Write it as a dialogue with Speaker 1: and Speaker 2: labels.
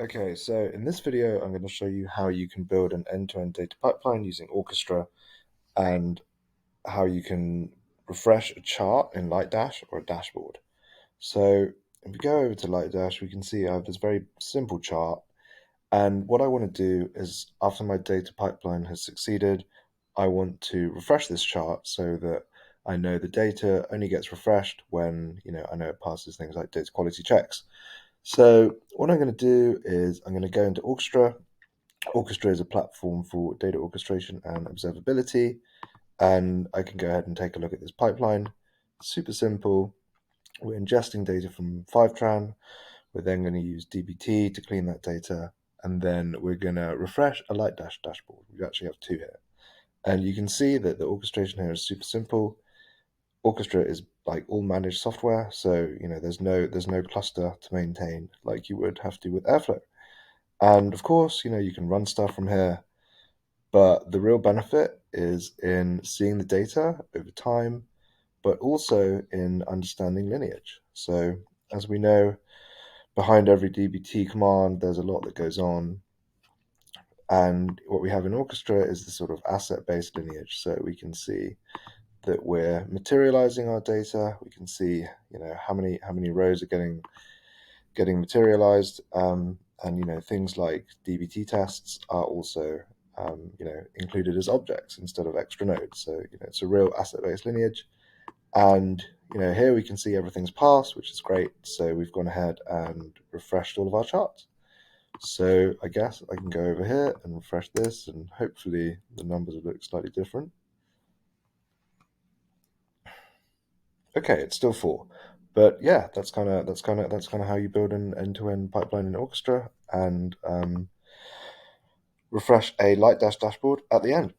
Speaker 1: Okay, so in this video, I'm going to show you how you can build an end-to-end data pipeline using Orchestra and how you can refresh a chart in Lightdash or a dashboard. So if we go over to Lightdash, we can see I have this very simple chart. And what I want to do is after my data pipeline has succeeded, I want to refresh this chart so that I know the data only gets refreshed when, I know it passes things like data quality checks. So what I'm going to do is I'm going to go into Orchestra. Orchestra is a platform for data orchestration and observability, and I can go ahead and take a look at this pipeline. Super simple. We're ingesting data from Fivetran. We're then going to use dbt to clean that data, and then we're going to refresh a Lightdash dashboard. We actually have two here. And you can see that the orchestration here is super simple. Orchestra is like all managed software, so there's no cluster to maintain like you would have to with Airflow. And of course, you can run stuff from here, but the real benefit is in seeing the data over time, but also in understanding lineage. So as we know, behind every dbt command, there's a lot that goes on. And what we have in Orchestra is the sort of asset-based lineage. So we can see that we're materializing our data. We can see, how many rows are getting materialized, and things like dbt tests are also included as objects instead of extra nodes. So it's a real asset-based lineage, and here we can see everything's passed, which is great. So we've gone ahead and refreshed all of our charts. So I guess I can go over here and refresh this, and hopefully the numbers will look slightly different. Okay, it's still 4. But yeah, that's kind of how you build an end-to-end pipeline in Orchestra and refresh a Lightdash dashboard at the end.